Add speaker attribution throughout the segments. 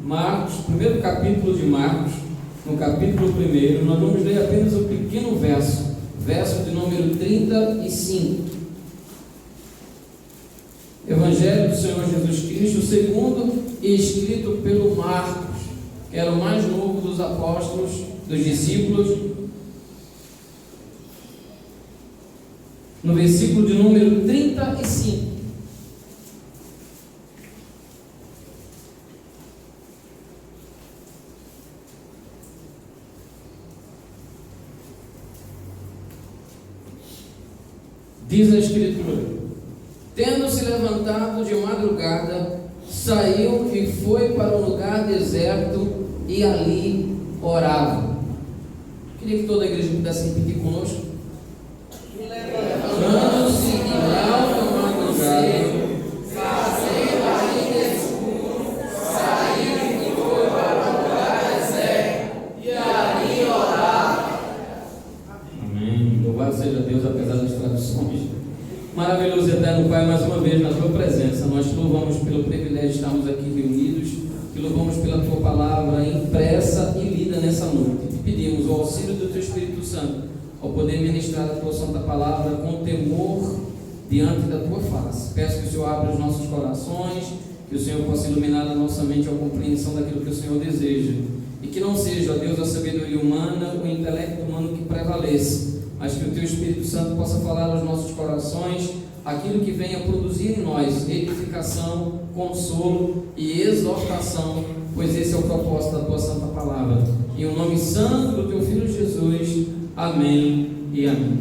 Speaker 1: Marcos, primeiro capítulo de Marcos, no capítulo 1, nós vamos ler apenas um pequeno verso de número 35. Evangelho do Senhor Jesus Cristo, segundo e escrito pelo Marcos, que era o mais novo dos apóstolos, dos discípulos, no versículo de número 35. Diz a Escritura: tendo-se levantado de madrugada, saiu e foi para um lugar deserto e ali orava. Queria que toda a igreja pudesse repetir conosco. Levantando-se de alta madrugada, fazendo ainda escuro, saiu e foi para um lugar deserto e ali orava. Amém. Louvado seja Deus, apesar das traduções. Maravilhoso e eterno Pai, mais uma vez na Tua presença, nós te louvamos pelo privilégio de estarmos aqui reunidos, te louvamos pela Tua palavra impressa e lida nessa noite. Te pedimos o auxílio do Teu Espírito Santo, ao poder ministrar a Tua Santa Palavra com temor diante da Tua face. Peço que o Senhor abra os nossos corações, que o Senhor possa iluminar a nossa mente a compreensão daquilo que o Senhor deseja, e que não seja, ó Deus, a sabedoria humana, o intelecto humano que prevaleça, mas que o Teu Espírito Santo possa falar aos nossos corações aquilo que venha produzir em nós edificação, consolo e exortação, pois esse é o propósito da Tua Santa Palavra. Em o nome santo do Teu Filho Jesus, amém e amém.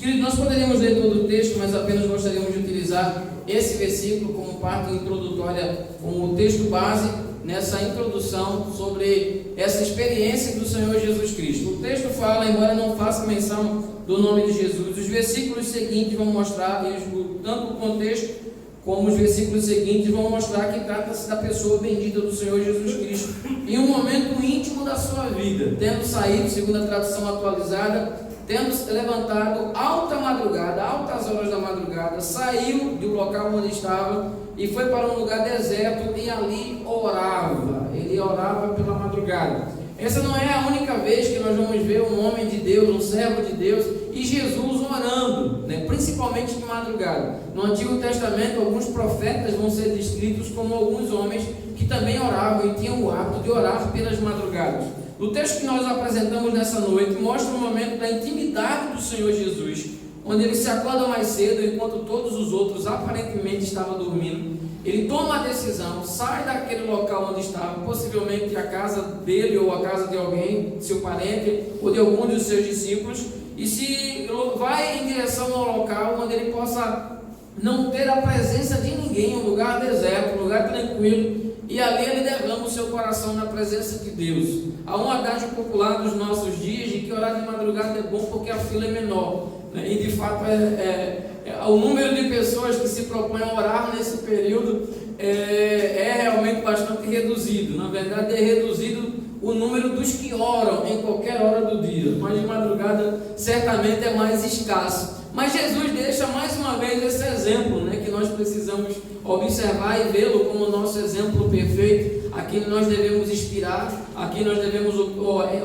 Speaker 1: Queridos, nós poderíamos ler todo o texto, mas apenas gostaríamos de utilizar esse versículo como parte introdutória, como texto base nessa introdução sobre essa experiência do Senhor Jesus Cristo. O texto fala, embora não faça menção do nome de Jesus, os versículos seguintes vão mostrar, tanto o contexto como os versículos seguintes vão mostrar que trata-se da pessoa bendita do Senhor Jesus Cristo, em um momento íntimo da sua vida, tendo saído, segundo a tradução atualizada, tendo se levantado alta madrugada, altas horas da madrugada, saiu do local onde estava e foi para um lugar deserto e ali orava. Ele orava pela madrugada. Essa não é a única vez que nós vamos ver um homem de Deus, um servo de Deus e Jesus orando, principalmente de madrugada. No Antigo Testamento, alguns profetas vão ser descritos como alguns homens que também oravam e tinham o hábito de orar pelas madrugadas. O texto que nós apresentamos nessa noite mostra um momento da intimidade do Senhor Jesus, onde ele se acorda mais cedo, enquanto todos os outros aparentemente estavam dormindo. Ele toma a decisão, sai daquele local onde estava, possivelmente a casa dele ou a casa de alguém, seu parente ou de algum dos seus discípulos, e se vai em direção ao local onde ele possa não ter a presença de ninguém, um lugar deserto, um lugar tranquilo, e ali ele derrama o seu coração na presença de Deus. Há um adágio popular dos nossos dias de que orar de madrugada é bom porque a fila é menor, e de fato o número de pessoas que se propõem a orar nesse período é realmente bastante reduzido. Na verdade, é reduzido o número dos que oram em qualquer hora do dia, mas de madrugada certamente é mais escasso. Mas Jesus deixa mais uma vez esse exemplo, que nós precisamos observar e vê-lo como nosso exemplo perfeito, a quem nós devemos inspirar, a quem nós devemos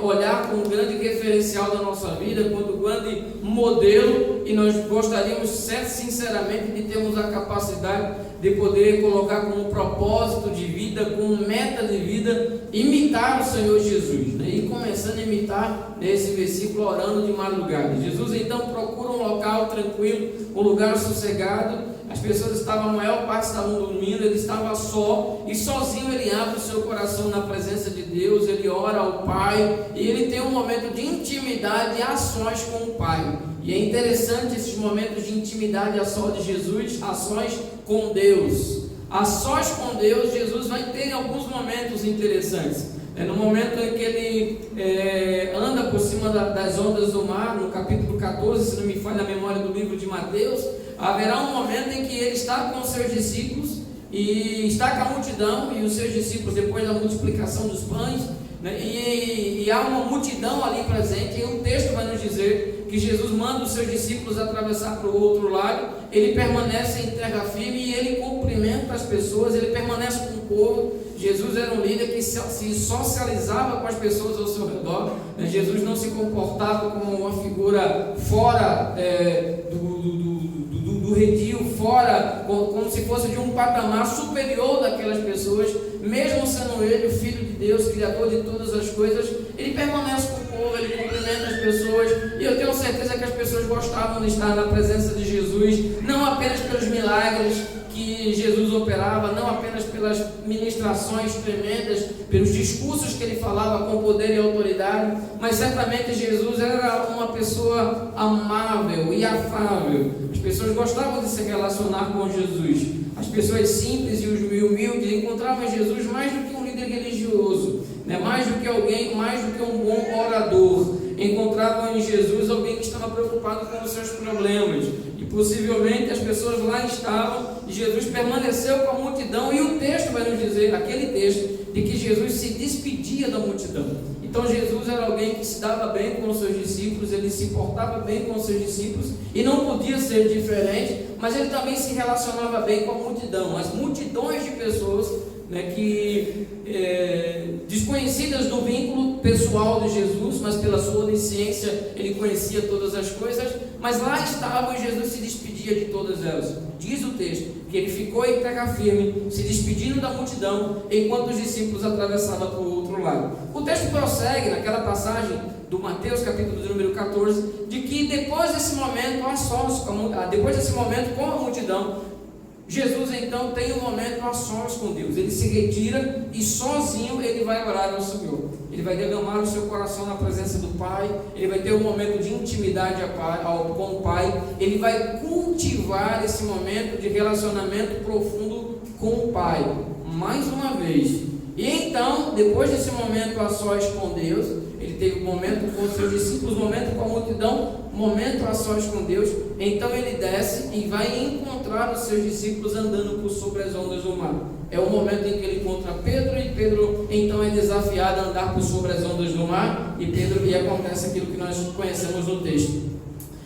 Speaker 1: olhar como grande referencial da nossa vida, como grande modelo, e nós gostaríamos sinceramente de termos a capacidade de poder colocar como propósito de vida, como meta de vida, imitar o Senhor Jesus, e começando a imitar nesse versículo, orando de madrugada. Jesus então procura um local tranquilo, um lugar sossegado. As pessoas estavam, a maior parte estavam dormindo, ele estava só, e sozinho ele abre o seu coração na presença de Deus, ele ora ao Pai, e ele tem um momento de intimidade a sós com o Pai. E é interessante esses momentos de intimidade a sós de Jesus, a sós com Deus. A sós com Deus, Jesus vai ter alguns momentos interessantes. No momento em que ele anda por cima das ondas do mar, no capítulo 14, se não me falha a memória do livro de Mateus, haverá um momento em que ele está com os seus discípulos e está com a multidão, e os seus discípulos, depois da multiplicação dos pães, e há uma multidão ali presente, e um texto vai nos dizer que Jesus manda os seus discípulos atravessar para o outro lado, ele permanece em terra firme e ele cumprimenta as pessoas, ele permanece com o povo. Jesus era um líder que se socializava com as pessoas ao seu redor. Jesus não se comportava como uma figura fora do redil, fora, como se fosse de um patamar superior daquelas pessoas. Mesmo sendo ele o Filho de Deus, Criador de todas as coisas, ele permanece com o povo, ele cumprimenta as pessoas, e eu tenho certeza que as pessoas gostavam de estar na presença de Jesus, não apenas pelos milagres que Jesus operava, não apenas pelas ministrações tremendas, pelos discursos que ele falava com poder e autoridade, mas certamente Jesus era uma pessoa amável e afável. As pessoas gostavam de se relacionar com Jesus. As pessoas simples e os humildes encontravam em Jesus mais do que um líder religioso, mais do que alguém, mais do que um bom orador. Encontravam em Jesus alguém que estava preocupado com os seus problemas, e possivelmente as pessoas lá estavam, e Jesus permaneceu com a multidão, e o texto vai nos dizer, aquele texto, de que Jesus se despedia da multidão. Então Jesus era alguém que se dava bem com os seus discípulos, ele se portava bem com os seus discípulos, e não podia ser diferente, mas ele também se relacionava bem com a multidão, as multidões de pessoas, desconhecidas do vínculo pessoal de Jesus, mas pela sua onisciência ele conhecia todas as coisas, mas lá estavam e Jesus se despedia de todas elas. Diz o texto que ele ficou em terra firme, se despedindo da multidão, enquanto os discípulos atravessavam para o outro lado. O texto prossegue naquela passagem do Mateus, capítulo de número 14, de que depois desse momento, com a multidão, Jesus então tem um momento a sós com Deus. Ele se retira e sozinho ele vai orar ao Senhor. Ele vai derramar o seu coração na presença do Pai. Ele vai ter um momento de intimidade com o Pai. Ele vai cultivar esse momento de relacionamento profundo com o Pai, mais uma vez. E então, depois desse momento a sós com Deus, ele teve um momento com os seus discípulos, um momento com a multidão, um momento a sós com Deus. Então ele desce e vai encontrar os seus discípulos andando por sobre as ondas do mar. É o momento em que ele encontra Pedro, e Pedro então é desafiado a andar por sobre as ondas do mar, e acontece aquilo que nós conhecemos no texto.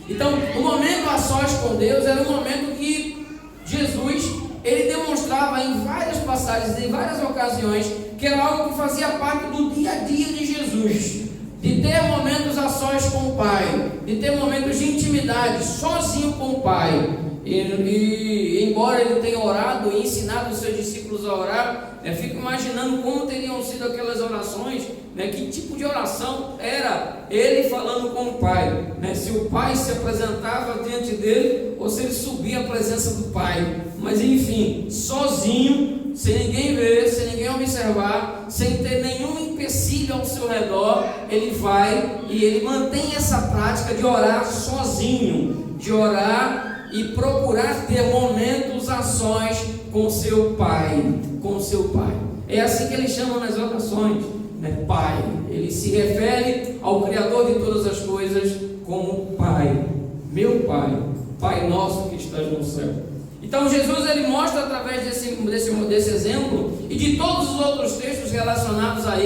Speaker 1: Então, o momento a sós com Deus era um momento que Jesus ele demonstrava em várias passagens, em várias ocasiões, que era algo que fazia parte do dia a dia de Jesus, de ter momentos a sós com o Pai, de ter momentos de intimidade, sozinho com o Pai. E embora ele tenha orado e ensinado os seus discípulos a orar, fico imaginando como teriam sido aquelas orações, que tipo de oração era ele falando com o Pai, se o Pai se apresentava diante dele, ou se ele subia à presença do Pai. Mas enfim, sozinho, sem ninguém ver, sem ninguém observar, sem ter nenhum empecilho ao seu redor, ele vai e ele mantém essa prática de orar sozinho, de orar e procurar ter momentos a sós com seu Pai, É assim que ele chama nas orações, Pai. Ele se refere ao Criador de todas as coisas como Pai, meu Pai, Pai nosso que estás no céu. Então Jesus ele mostra através desse exemplo e de todos os outros textos relacionados a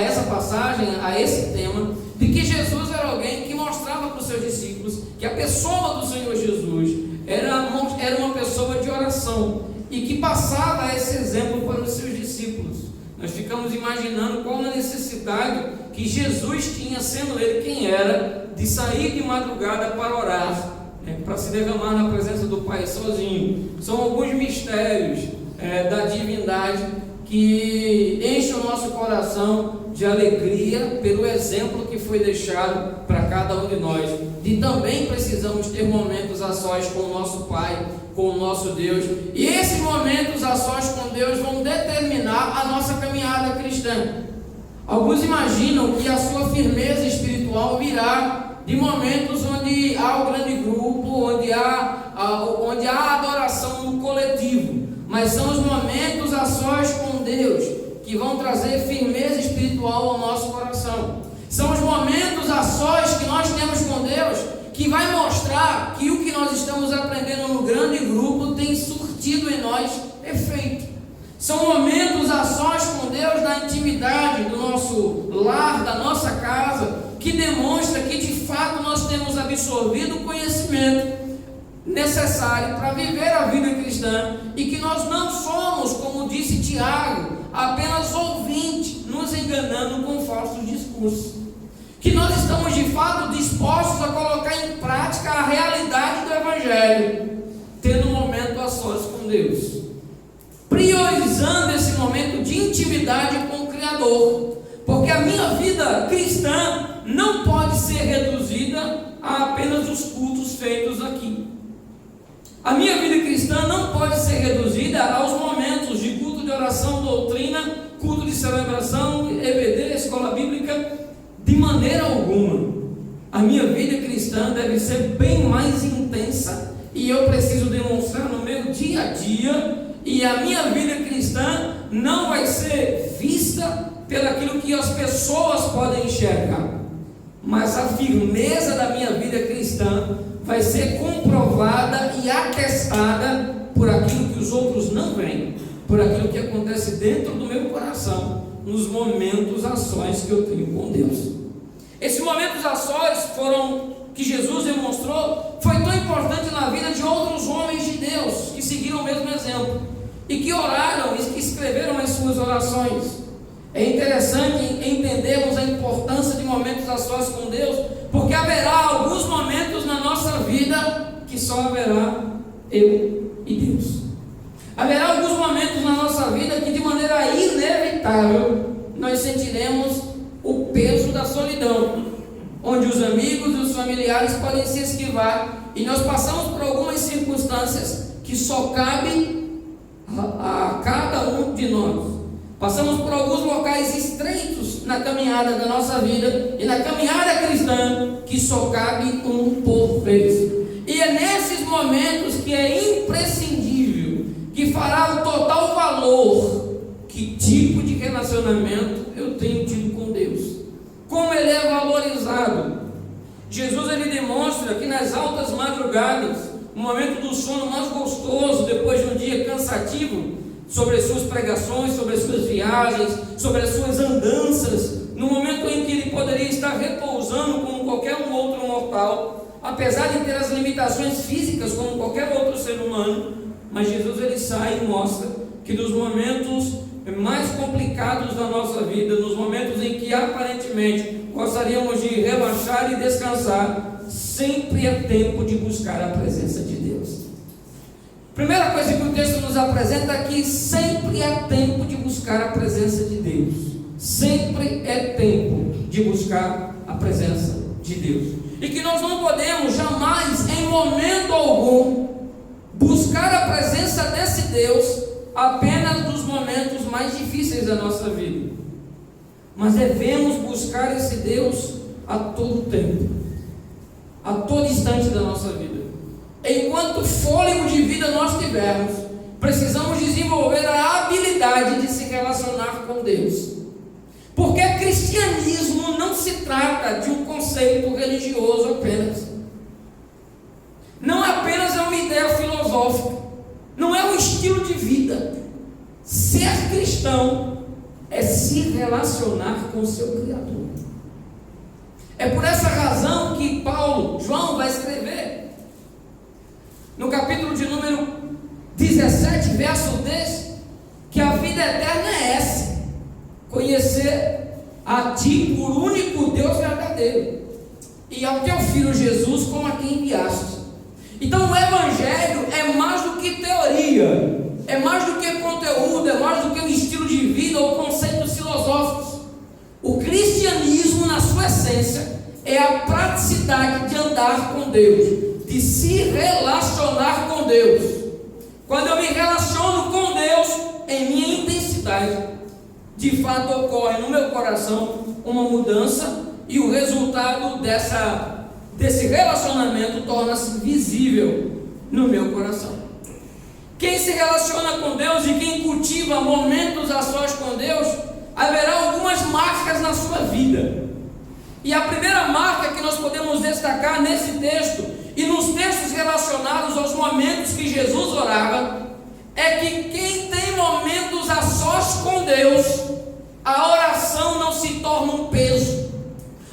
Speaker 1: essa passagem, a esse tema, de que Jesus era alguém que mostrava para os seus discípulos que a pessoa do Senhor Jesus era uma pessoa de oração e que passava esse exemplo para os seus discípulos. Nós ficamos imaginando qual a necessidade que Jesus tinha, sendo ele quem era, de sair de madrugada para orar, para se derramar na presença do Pai sozinho. São alguns mistérios da divindade que enchem o nosso coração de alegria pelo exemplo que foi deixado para cada um de nós. E também precisamos ter momentos a sós com o nosso Pai, com o nosso Deus. E esses momentos a sós com Deus vão determinar a nossa caminhada cristã. Alguns imaginam que a sua firmeza espiritual virá de momentos onde há o grande grupo, onde há adoração no coletivo, mas são os momentos a sós com Deus que vão trazer firmeza espiritual ao nosso coração. São os momentos a sós que nós temos com Deus que vai mostrar que o que nós estamos aprendendo no grande grupo tem surtido em nós efeito. São momentos a sós com Deus na intimidade do nosso lar, da nossa casa, que demonstra que de fato nós temos absorvido o conhecimento necessário para viver a vida cristã e que nós não somos, como disse Tiago, apenas ouvinte, nos enganando com falsos discursos. Que nós estamos de fato dispostos a colocar em prática a realidade do Evangelho, tendo um momento a sós com Deus, priorizando esse momento de intimidade com o Criador, porque a minha vida cristã não pode ser reduzida a apenas os cultos feitos aqui. A minha vida cristã não pode ser reduzida aos momentos de culto de oração, doutrina, culto de celebração, EBD, escola bíblica, de maneira alguma. A minha vida cristã deve ser bem mais intensa, e eu preciso demonstrar no meu dia a dia, e a minha vida cristã não vai ser vista pelaquilo que as pessoas podem enxergar, mas a firmeza da minha vida cristã vai ser comprovada e atestada por aquilo que os outros não veem, por aquilo que acontece dentro do meu coração, nos momentos a sós que eu tenho com Deus. Esses momentos a sós que Jesus demonstrou, foi tão importante na vida de outros homens de Deus, que seguiram o mesmo exemplo, e que oraram, e que escreveram as suas orações. É interessante entendermos a importância de momentos a sós com Deus, porque haverá alguns momentos na nossa vida que só haverá eu e Deus. Haverá alguns momentos na nossa vida que de maneira inevitável nós sentiremos o peso da solidão, onde os amigos e os familiares podem se esquivar, e nós passamos por algumas circunstâncias que só cabe a cada um de nós. Passamos por alguns locais estreitos na caminhada da nossa vida e na caminhada cristã que só cabe um por vez. E é nesses momentos que é imprescindível, que fará o total valor, que tipo de relacionamento eu tenho tido com Deus, como ele é valorizado. Jesus ele demonstra que nas altas madrugadas, o momento do sono mais gostoso depois de um dia cansativo, sobre as suas pregações, sobre as suas viagens, sobre as suas andanças, no momento em que ele poderia estar repousando como qualquer um outro mortal, apesar de ter as limitações físicas como qualquer outro ser humano, mas Jesus ele sai e mostra que nos momentos mais complicados da nossa vida, nos momentos em que aparentemente gostaríamos de relaxar e descansar, sempre é tempo de buscar a presença de Deus. Primeira coisa que o texto nos apresenta é que sempre é tempo de buscar a presença de Deus. Sempre é tempo de buscar a presença de Deus. E que nós não podemos jamais, em momento algum, buscar a presença desse Deus apenas nos momentos mais difíceis da nossa vida. Mas devemos buscar esse Deus a todo tempo, a todo instante da nossa vida. Enquanto fôlego de vida nós tivermos, precisamos desenvolver a habilidade de se relacionar com Deus. Porque cristianismo não se trata de um conceito religioso apenas. Não apenas é uma ideia filosófica, não é um estilo de vida. Ser cristão é se relacionar com o seu Criador. É por essa razão que João vai escrever no capítulo de número 17, verso 10, que a vida eterna é essa: conhecer a Ti, por único Deus verdadeiro, e ao Teu Filho Jesus, como a quem enviaste. Então o Evangelho é mais do que teoria, é mais do que conteúdo, é mais do que um estilo de vida ou conceitos filosóficos. O cristianismo, na sua essência, é a praticidade de andar com Deus, de se relacionar com Deus. Quando eu me relaciono com Deus em minha intensidade, de fato ocorre no meu coração uma mudança, e o resultado desse relacionamento torna-se visível no meu coração. Quem se relaciona com Deus e quem cultiva momentos a sós com Deus, haverá algumas marcas na sua vida. E a primeira marca que nós podemos destacar nesse texto e nos textos relacionados aos momentos que Jesus orava, é que quem tem momentos a sós com Deus, a oração não se torna um peso,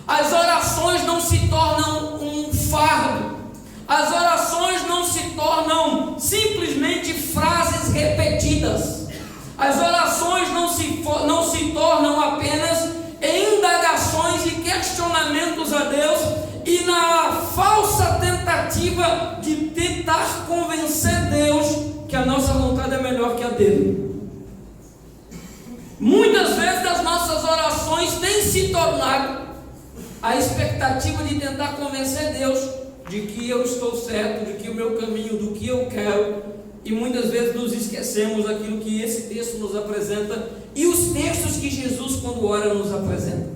Speaker 1: as orações não se tornam um fardo, as orações não se tornam simplesmente frases repetidas, as orações não se
Speaker 2: expectativa de tentar convencer Deus que a nossa vontade é melhor que a dele. Muitas vezes as nossas orações têm se tornado a expectativa de tentar convencer Deus de que eu estou certo, de que o meu caminho, do que eu quero, e muitas vezes nos esquecemos daquilo que esse texto nos apresenta e os textos que Jesus, quando ora, nos apresenta.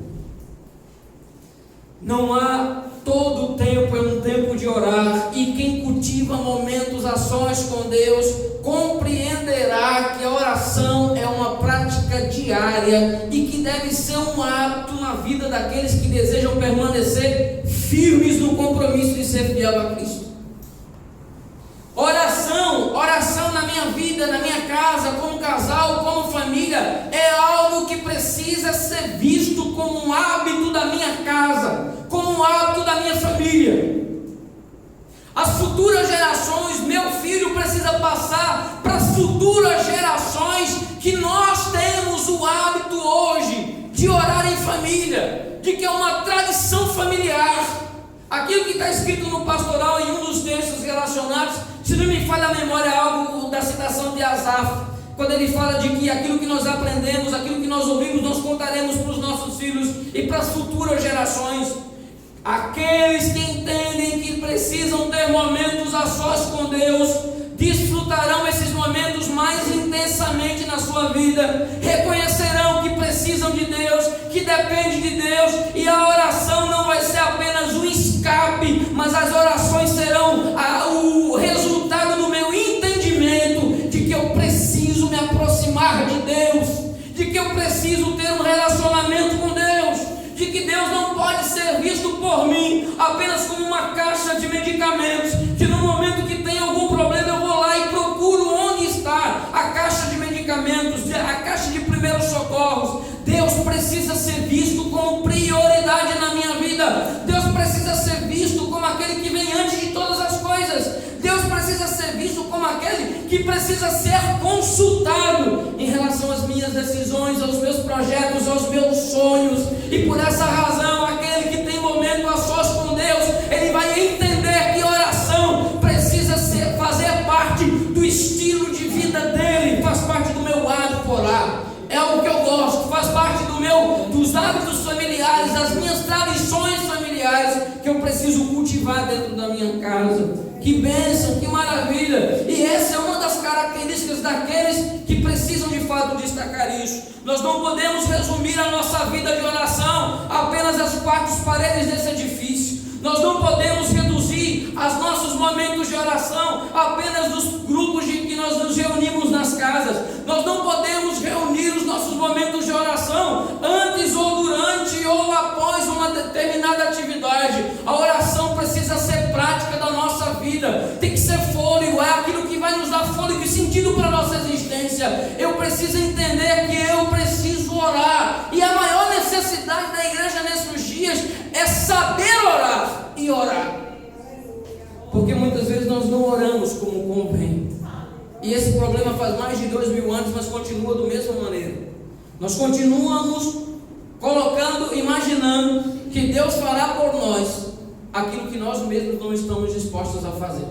Speaker 2: Não há, todo o tempo é um tempo de orar, e quem cultiva momentos a sós com Deus compreenderá que a oração é uma prática diária e que deve ser um hábito na vida daqueles que desejam permanecer firmes no compromisso de ser fiel a Cristo. Oração na minha vida, na minha casa, como casal, como família, é algo que precisa ser visto como um hábito da minha casa, como um hábito da minha família. As futuras gerações, meu filho precisa passar para as futuras gerações que nós temos o hábito hoje de orar em família, de que é uma tradição familiar. Aquilo que está escrito no pastoral em um dos textos relacionados, se não me falha a memória, é algo da citação de Asaf, quando ele fala de que aquilo que nós aprendemos, aquilo que nós ouvimos, nós contaremos para os nossos filhos e para as futuras gerações. Aqueles que entendem que precisam ter momentos a sós com Deus, desfrutarão esses momentos mais intensamente na sua vida, reconhecerão que precisam de Deus, que depende de Deus, e a oração não vai ser apenas um escape, mas as orações serão o resultado do meu entendimento de que eu preciso me aproximar de Deus, de que eu preciso ter um relacionamento com Deus, de que Deus não pode ser visto por mim apenas como uma caixa de medicamentos, que no momento que tem algum problema eu vou lá e procuro onde está a caixa de medicamentos, a caixa de primeiros socorros. Deus precisa ser visto como prioridade na minha vida. Deus precisa ser visto como aquele que vem antes de todas as coisas. Deus precisa ser visto como aquele que precisa ser consultado em relação às minhas decisões, aos meus projetos, aos meus sonhos. E por essa razão, aquele que tem momento a sós com Deus, ele vai entender que oração precisa fazer parte do estilo de vida dele, faz parte do meu hábito orar. É algo que eu gosto, faz parte dos hábitos familiares, das minhas tradições familiares, que eu preciso cultivar dentro da minha casa. Que bênção, que maravilha! E essa é uma das características daqueles que precisam de fato destacar isso. Nós não podemos resumir a nossa vida de oração apenas às quatro paredes desse edifício. Nós não podemos reduzir os nossos momentos de oração apenas dos grupos de que nós nos reunimos nas casas. Nós não podemos reunir os nossos momentos de oração antes ou durante ou após uma determinada atividade. A oração precisa ser prática da nossa vida, tem que ser fôlego, é aquilo que vai nos dar fôlego e sentido para a nossa existência. Eu preciso entender que eu preciso orar, e a maior necessidade da igreja nesses dias é saber orar e orar, porque muitas vezes nós não oramos como convém, e esse problema faz mais de 2000 anos, mas continua da mesma maneira. Nós continuamos imaginando que Deus fará por nós aquilo que nós mesmos não estamos dispostos a fazer,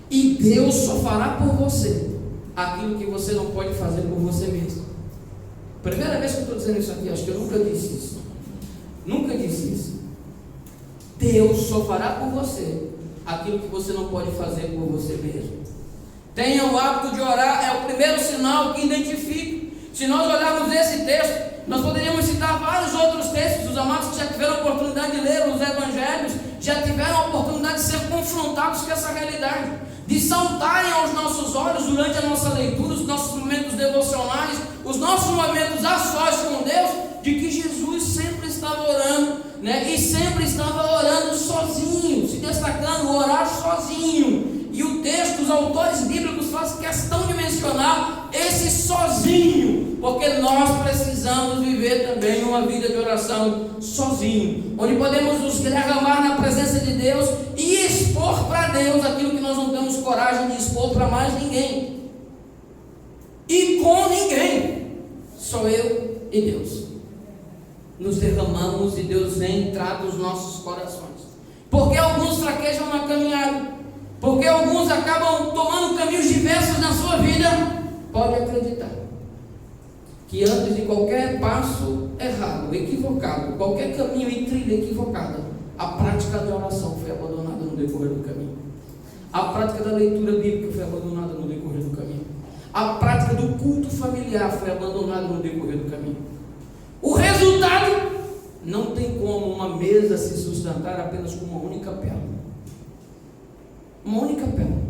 Speaker 2: e Deus só fará por você aquilo que você não pode fazer por você mesmo. Primeira vez que eu estou dizendo isso aqui, acho que eu nunca disse isso. Deus só fará por você aquilo que você não pode fazer por você mesmo. Tenha o hábito de orar, é o primeiro sinal que identifica. Se nós olharmos esse texto, nós poderíamos citar vários outros textos. Os amados que já tiveram a oportunidade de ler os evangelhos, já tiveram a oportunidade de ser confrontados com essa realidade, de saltarem aos nossos olhos durante a nossa leitura, os nossos momentos devocionais, os nossos momentos a sós com Deus, de que Jesus sempre estava orando, e sempre estava orando sozinho, se destacando, orar sozinho. E o texto, os autores bíblicos fazem questão de mencionar esse sozinho, porque nós precisamos viver também uma vida de oração sozinho, onde podemos nos derramar na presença de Deus e expor para Deus aquilo que nós não temos coragem de expor para mais ninguém, e com ninguém, só eu e Deus. Nos derramamos e Deus vem e trata os nossos corações. Por porque alguns fraquejam na caminhada, porque alguns acabam tomando caminhos diversos na sua vida, pode acreditar que antes de qualquer passo errado, equivocado, qualquer caminho e trilha equivocada, a prática da oração foi abandonada no decorrer do caminho. A prática da leitura bíblica foi abandonada no decorrer do caminho. A prática do culto familiar foi abandonada no decorrer do caminho. O resultado, não tem como uma mesa se sustentar apenas com uma única pérola. Uma única pérola.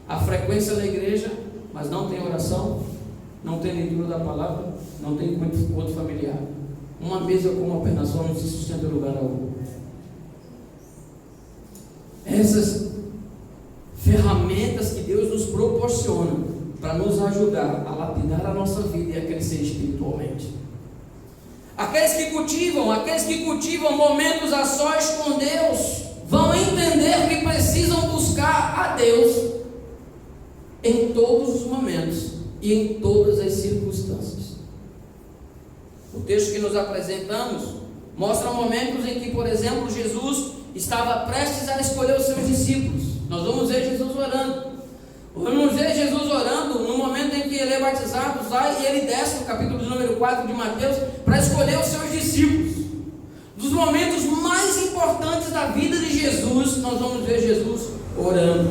Speaker 2: A frequência da igreja, mas não tem oração, não tem leitura da palavra, não tem culto familiar. Uma mesa com uma perna só não se sustenta em lugar algum. Essas ferramentas que Deus nos proporciona para nos ajudar a lapidar a nossa vida e a crescer espiritualmente. Aqueles que cultivam momentos a sós com Deus, vão entender que precisam buscar a Deus em todos os momentos e em todas as circunstâncias. O texto que nos apresentamos mostra momentos em que, por exemplo, Jesus estava prestes a escolher os seus discípulos. Nós vamos ver Jesus orando. Vamos ver Jesus orando no momento em que ele é batizado, sai e ele desce no capítulo número 4 de Mateus para escolher os seus discípulos. Dos momentos mais importantes da vida de Jesus, nós vamos ver Jesus orando.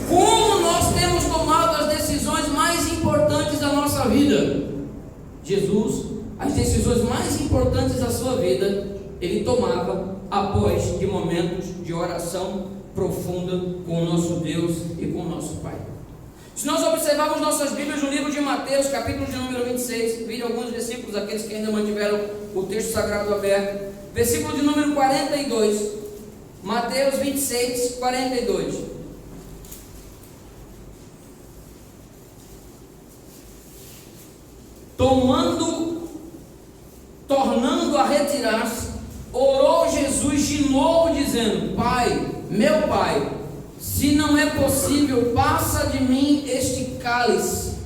Speaker 2: Como nós temos tomado as decisões mais importantes da nossa vida? Jesus, as decisões mais importantes da sua vida, ele tomava após de momentos de oração profunda com o nosso Deus e com o nosso Pai. Se nós observarmos nossas Bíblias no livro de Mateus, capítulo de número 26, vi alguns versículos, aqueles que ainda mantiveram o texto sagrado aberto, versículo de número 42, Mateus 26, 42. Tornando a retirar-se, orou Jesus de novo, dizendo: Pai, meu Pai, se não é possível, passa de mim este cálice,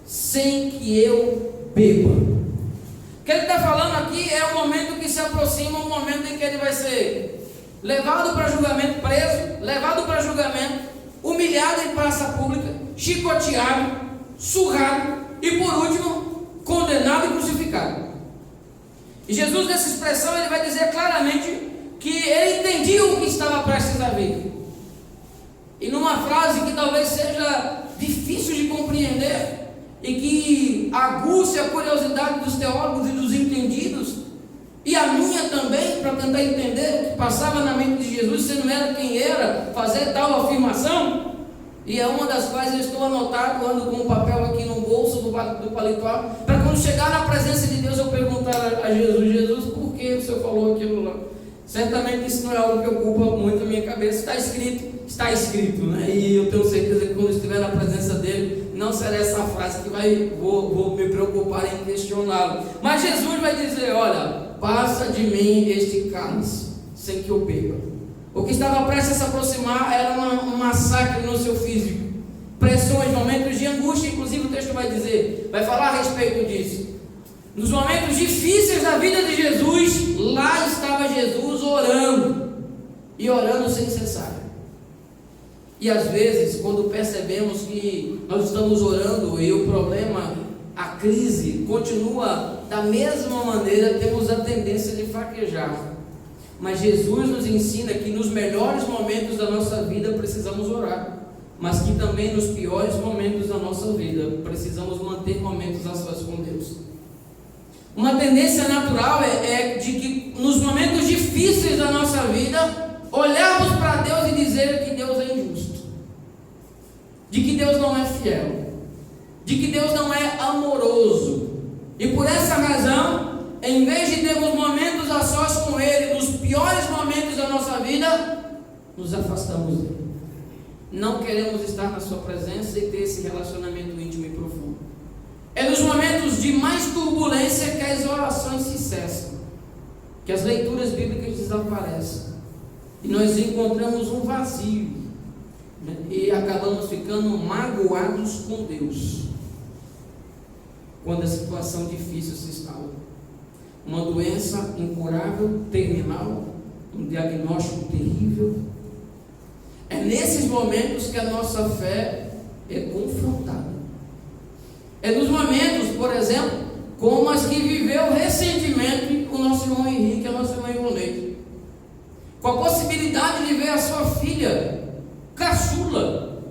Speaker 2: sem que eu beba. O que ele está falando aqui é o momento que se aproxima, o momento em que ele vai ser levado para julgamento, preso, levado para julgamento, humilhado em praça pública, chicoteado, surrado e, por último, condenado e crucificado. E Jesus, nessa expressão, ele vai dizer claramente que ele entendia o que estava prestes a vir. E numa frase que talvez seja difícil de compreender e que aguce a curiosidade dos teólogos e dos entendidos, e a minha também, para tentar entender o que passava na mente de Jesus, se não era quem era, fazer tal afirmação. E é uma das quais eu estou anotado, ando com um papel aqui no bolso do paletó, para quando chegar na presença de Deus eu perguntar a Jesus: por que o Senhor falou aquilo lá? Certamente isso não é algo que ocupa muito a minha cabeça. Está escrito, né? E eu tenho certeza que quando estiver na presença dele, não será essa frase que vou me preocupar em questioná-lo. Mas Jesus vai dizer: olha, passa de mim este cálice, sem que eu beba. O que estava prestes a se aproximar era um massacre no seu físico, pressões, momentos de angústia. Inclusive o texto vai dizer, vai falar a respeito disso. Nos momentos difíceis da vida de Jesus, lá estava Jesus orando, e orando sem cessar. E às vezes, quando percebemos que nós estamos orando e o problema, a crise continua da mesma maneira, temos a tendência de fraquejar. Mas Jesus nos ensina que nos melhores momentos da nossa vida precisamos orar, mas que também nos piores momentos da nossa vida precisamos manter momentos a sós com Deus. Uma tendência natural é de que nos momentos difíceis da nossa vida, olharmos para Deus e dizer que Deus é injusto, de que Deus não é fiel, de que Deus não é amoroso. E por essa razão, em vez de termos momentos a sós com Ele, nos piores momentos da nossa vida, nos afastamos dele. Não queremos estar na sua presença e ter esse relacionamento íntimo e profundo. É nos momentos de mais turbulência que as orações se cessam, que as leituras bíblicas desaparecem, e nós encontramos um vazio, né? E acabamos ficando magoados com Deus, quando a situação difícil se instala. Uma doença incurável, terminal, um diagnóstico terrível. É nesses momentos que a nossa fé é confrontada. É nos momentos, por exemplo, como as que viveu recentemente o nosso irmão Henrique e a nossa irmã Ivonete, com a possibilidade de ver a sua filha caçula,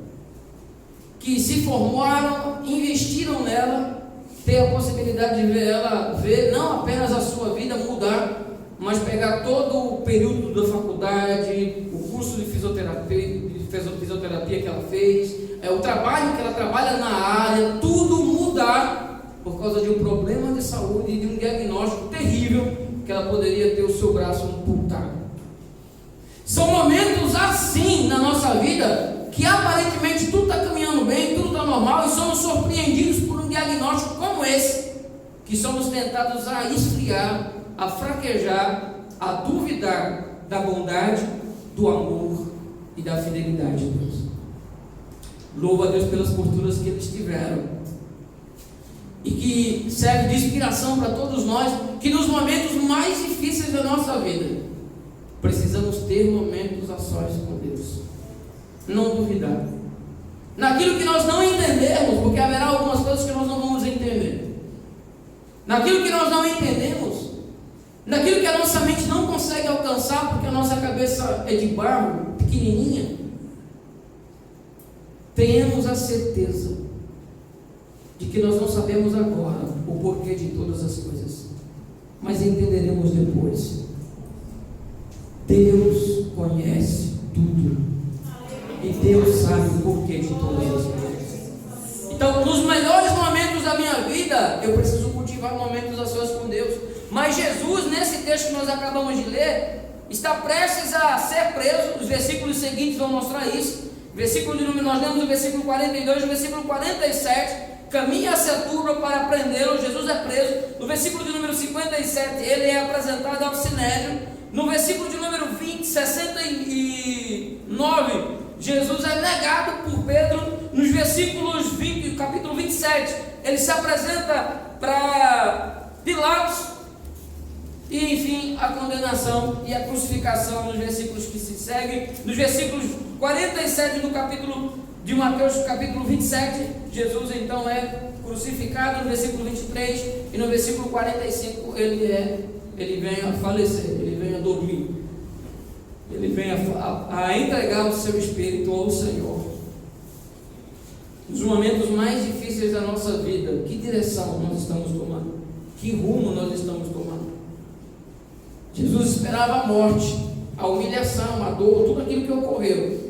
Speaker 2: que se formaram, investiram nela, ter a possibilidade de ver ela, ver não apenas a sua vida mudar, mas pegar todo o período da faculdade, o curso de fisioterapia que ela fez, o trabalho que ela trabalha na área, tudo mudar por causa de um problema de saúde e de um diagnóstico terrível que ela poderia ter o seu braço amputado. São momentos assim na nossa vida que aparentemente tudo está caminhando bem, tudo está normal e somos surpreendidos por um diagnóstico como esse, que somos tentados a esfriar, a fraquejar, a duvidar da bondade, do amor e da fidelidade de Deus. Louvo a Deus pelas posturas que eles tiveram e que serve de inspiração para todos nós, que nos momentos mais difíceis da nossa vida precisamos ter momentos a sós com Deus, não duvidar naquilo que nós não entendermos, porque haverá algumas coisas que nós não vamos entender, naquilo que nós não entendemos, naquilo que a nossa mente não consegue alcançar, porque a nossa cabeça é de barro, pequenininha. Tenhamos a certeza de que nós não sabemos agora o porquê de todas as coisas, mas entenderemos depois. Deus conhece tudo e Deus sabe o porquê de todas as coisas. Então, nos melhores momentos da minha vida, eu preciso cultivar momentos a sós com Deus. Mas Jesus, nesse texto que nós acabamos de ler, está prestes a ser preso. Os versículos seguintes vão mostrar isso. Nós lemos o versículo 42, o versículo 47, caminha a turba para prendê-lo, Jesus é preso. No versículo de número 57, ele é apresentado ao Sinédrio. No versículo de número 69, Jesus é negado por Pedro. Nos versículos 20, capítulo 27, ele se apresenta para Pilatos. E enfim, a condenação e a crucificação nos versículos que se seguem. Nos versículos 47 do capítulo de Mateus, capítulo 27, Jesus então é crucificado. No versículo 23 e no versículo 45 ele vem a falecer, ele vem a dormir, ele vem a entregar o seu espírito ao Senhor. Nos momentos mais difíceis da nossa vida, que direção nós estamos tomando? Que rumo nós estamos tomando? Jesus esperava a morte, a humilhação, a dor, tudo aquilo que ocorreu,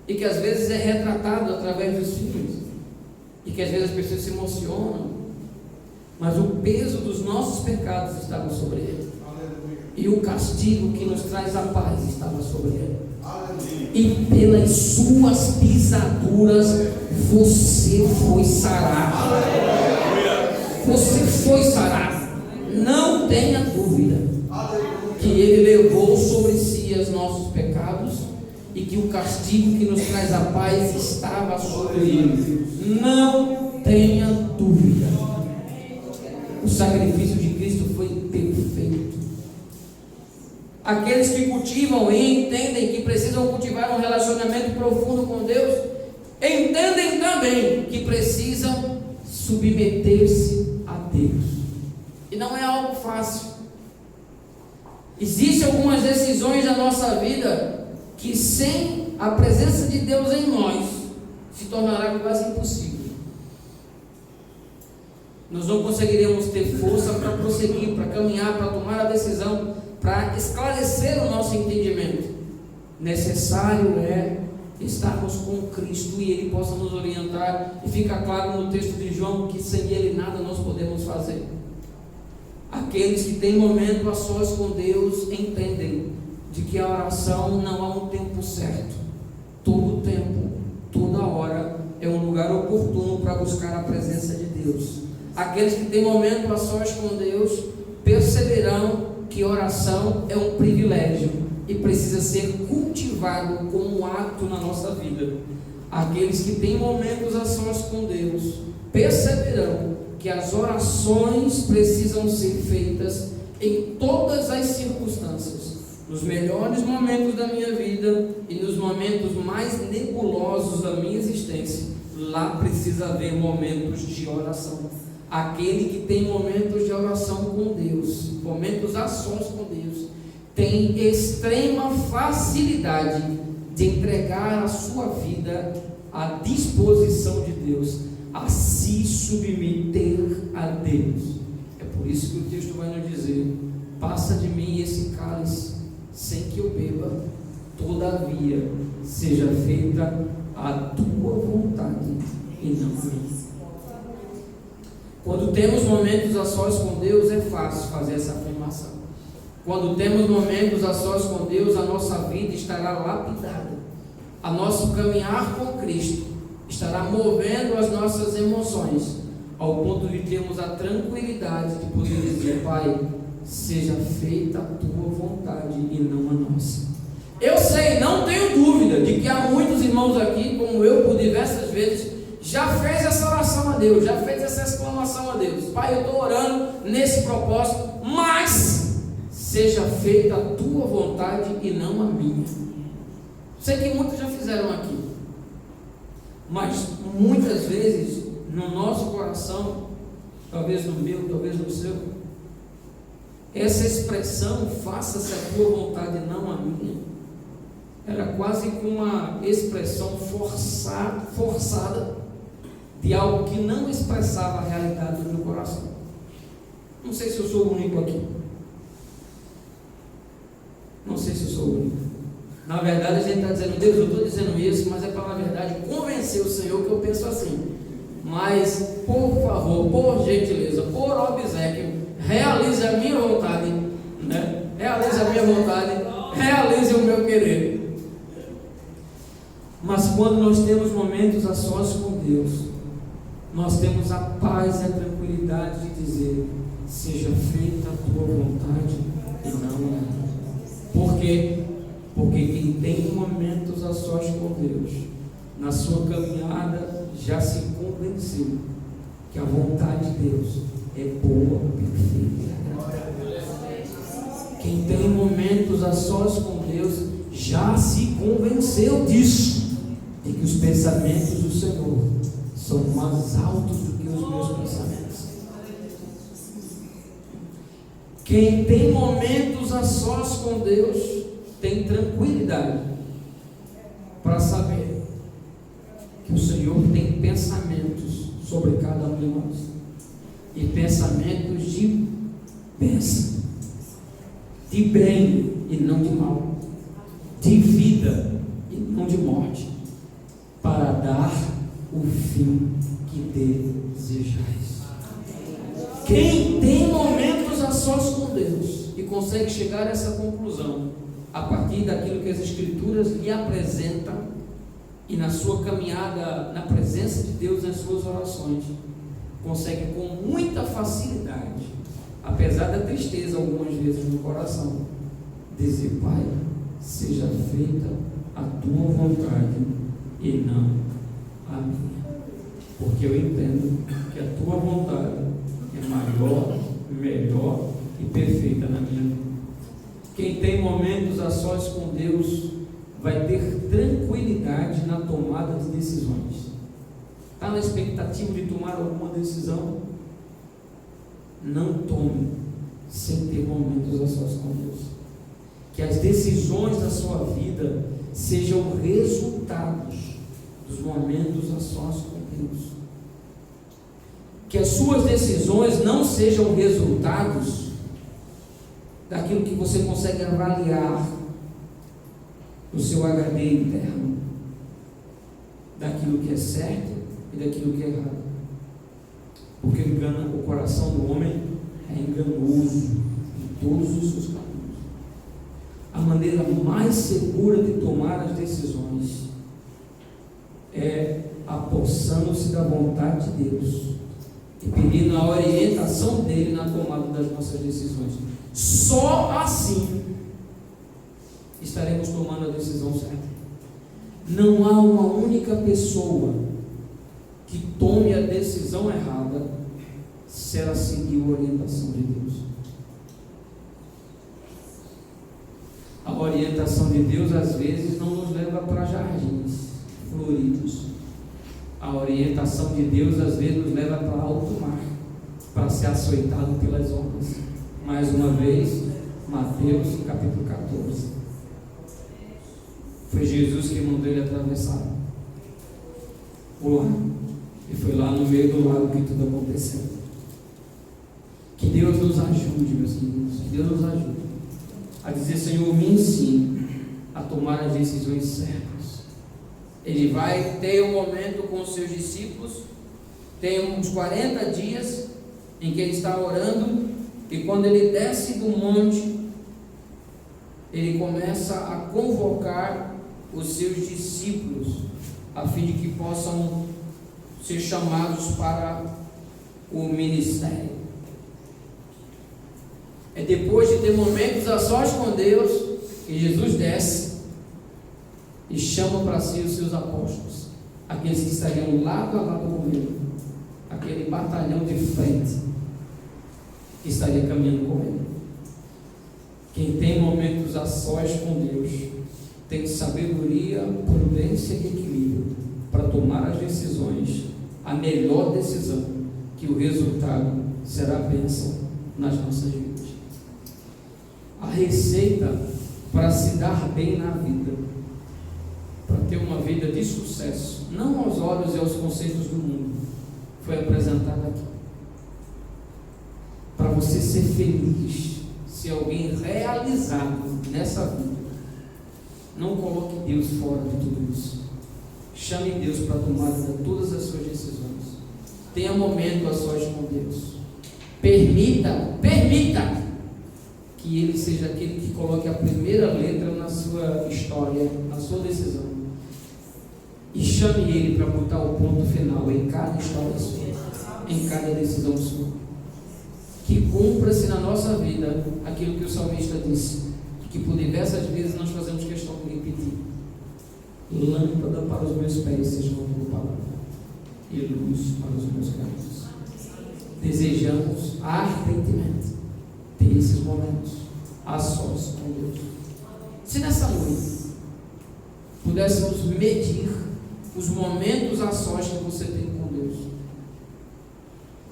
Speaker 2: e que às vezes é retratado através dos filmes, e que às vezes as pessoas se emocionam, mas o peso dos nossos pecados estava sobre ele, e o castigo que nos traz a paz estava sobre ele, e pelas suas pisaduras você foi sarado. Você foi sarado. Não tenha dúvida que ele levou sobre si os nossos pecados e que o castigo que nos traz a paz estava sobre ele. Não tenha dúvida. O sacrifício de Cristo foi perfeito. Aqueles que cultivam e entendem que precisam cultivar um relacionamento profundo com Deus, entendem também que precisam submeter-se a Deus. E não é algo fácil. Existem algumas decisões da nossa vida que sem a presença de Deus em nós se tornará quase impossível. Nós não conseguiríamos ter força para prosseguir, para caminhar, para tomar a decisão, para esclarecer o nosso entendimento. Necessário é estarmos com Cristo e Ele possa nos orientar, e fica claro no texto de João que sem Ele nada nós podemos fazer. Aqueles que têm momento a sós com Deus entendem de que a oração não há um tempo certo. Todo tempo, toda hora é um lugar oportuno para buscar a presença de Deus. Aqueles que têm momento a sós com Deus perceberão que oração é um privilégio e precisa ser cultivado como um hábito na nossa vida. Aqueles que têm momentos a sós com Deus perceberão que as orações precisam ser feitas em todas as circunstâncias, nos melhores momentos da minha vida e nos momentos mais nebulosos da minha existência, lá precisa haver momentos de oração. Aquele que tem momentos de oração com Deus, momentos a sós com Deus, tem extrema facilidade de entregar a sua vida à disposição de Deus, a se submeter a Deus. É por isso que o texto vai nos dizer: passa de mim esse cálice sem que eu beba, todavia seja feita a tua vontade e não a minha. Quando temos momentos a sós com Deus, é fácil fazer essa afirmação. Quando temos momentos a sós com Deus, a nossa vida estará lapidada, a nosso caminhar com Cristo estará movendo as nossas emoções, ao ponto de termos a tranquilidade de poder dizer: Pai, seja feita a tua vontade e não a nossa. Eu sei, não tenho dúvida de que há muitos irmãos aqui, como eu por diversas vezes, já fez essa oração a Deus, já fez essa exclamação a Deus: Pai, eu estou orando nesse propósito, mas seja feita a tua vontade e não a minha. Sei que muitos já fizeram aqui, mas muitas vezes no nosso coração, talvez no meu, talvez no seu, essa expressão, faça-se a tua vontade e não a minha, era quase como uma expressão forçada de algo que não expressava a realidade do meu coração. Não sei se eu sou o único aqui. Não sei se eu sou o único. Na verdade a gente está dizendo: Deus, eu estou dizendo isso, mas é para, na verdade, convencer o Senhor que eu penso assim. Mas, por favor, por gentileza, por obséquio, realize a minha vontade, né? Realize a minha vontade, realize o meu querer. Mas quando nós temos momentos a sós com Deus, nós temos a paz e a tranquilidade de dizer: seja feita a tua vontade e não a minha. Por quê? Porque quem tem momentos a sós com Deus, na sua caminhada, já se convenceu que a vontade de Deus é boa, perfeita. Quem tem momentos a sós com Deus, já se convenceu disso, de que os pensamentos do Senhor são mais altos do que os meus pensamentos. Quem tem momentos a sós com Deus tem tranquilidade para saber que o Senhor tem pensamentos sobre cada um de nós, e pensamentos de bênção, de bem e não de mal, de vida e não de morte, para dar o fim que desejais. Quem tem momentos a sós com Deus e consegue chegar a essa conclusão a partir daquilo que as Escrituras lhe apresentam, e na sua caminhada na presença de Deus, nas suas orações, consegue com muita facilidade, apesar da tristeza algumas vezes no coração, dizer: Pai, seja feita a tua vontade e não a minha, porque eu entendo que a tua vontade é maior, melhor e perfeita na minha vida. Quem tem momentos a sós com Deus vai ter tranquilidade na tomada de decisões. Está na expectativa de tomar alguma decisão? Não tome sem ter momentos a sós com Deus. Que as decisões da sua vida sejam resultados dos momentos a sós com Deus. Que as suas decisões não sejam resultados daquilo que você consegue avaliar no seu HD interno, daquilo que é certo e daquilo que é errado. Porque o coração do homem é enganoso em todos os seus caminhos. A maneira mais segura de tomar as decisões é apossando-se da vontade de Deus e pedindo a orientação dele na tomada das nossas decisões. Só assim estaremos tomando a decisão certa. Não há uma única pessoa que tome a decisão errada se ela seguir a orientação de Deus. orientação de Deus às vezes não nos leva para jardins floridos. A orientação de Deus às vezes nos leva para alto mar, para ser açoitado pelas ondas. Mais uma vez, Mateus capítulo 14. Foi Jesus que mandou ele atravessar o lago. E foi lá no meio do lago que tudo aconteceu. Que Deus nos ajude, meus queridos. Que Deus nos ajude a dizer: Senhor, me ensine a tomar as decisões certas. Ele vai ter um momento com os seus discípulos, tem uns 40 dias em que ele está orando, e quando ele desce do monte, ele começa a convocar os seus discípulos, a fim de que possam ser chamados para o ministério. É depois de ter momentos a sós com Deus que Jesus desce e chama para si os seus apóstolos, aqueles que estariam lado a lado com ele, aquele batalhão de frente que estaria caminhando com ele. Quem tem momentos a sós com Deus tem sabedoria, prudência e equilíbrio para tomar as decisões, a melhor decisão, que o resultado será bênção nas nossas vidas. A receita para se dar bem na vida, para ter uma vida de sucesso, não aos olhos e aos conceitos do mundo, foi apresentada aqui. Para você ser feliz, ser alguém realizado nessa vida, não coloque Deus fora de tudo isso. Chame Deus para tomar todas as suas decisões. Tenha momento a sós com Deus. Permita que Ele seja aquele que coloque a primeira letra na sua história, na sua decisão. E chame Ele para botar o ponto final em cada história sua, em cada decisão sua. Que cumpra-se na nossa vida aquilo que o salmista disse, que por diversas vezes nós fazemos questão de repetir: lâmpada para os meus pés seja uma tua palavra, e luz para os meus caminhos. Desejamos ardentemente ter esses momentos a sós com Deus. Se nessa noite pudéssemos medir os momentos a sós que você tem com Deus,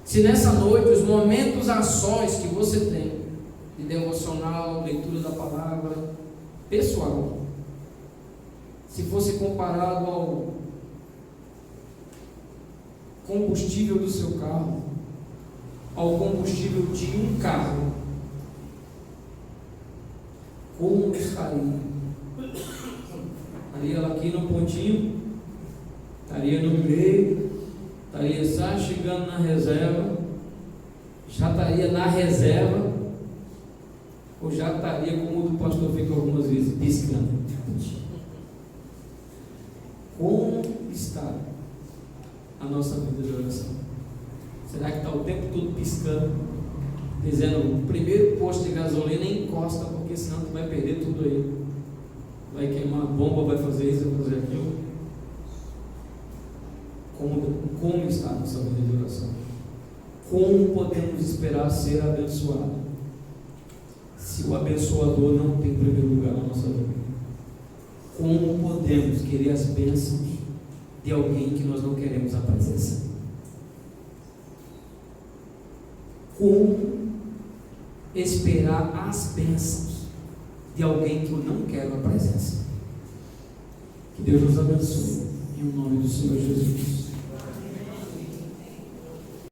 Speaker 2: se nessa noite os momentos a sós que você tem de devocional, leitura da palavra, pessoal, se fosse comparado ao combustível do seu carro, ao combustível de um carro, como estaria? Estaria aqui no pontinho, estaria no meio, estaria já chegando na reserva, já estaria na reserva, ou já estaria, como o do pastor fica algumas vezes, piscando? Como está a nossa vida de oração? Será que está o tempo todo piscando, dizendo: o primeiro posto de gasolina encosta, porque senão tu vai perder tudo aí, vai queimar a bomba, vai fazer isso, vai fazer aquilo? Como está a nossa vida de oração? Como podemos esperar ser abençoado se o abençoador não tem primeiro lugar na nossa vida? Como podemos querer as bênçãos de alguém que nós não queremos a presença? Como esperar as bênçãos de alguém que eu não quero a presença? Que Deus nos abençoe, em nome do Senhor Jesus.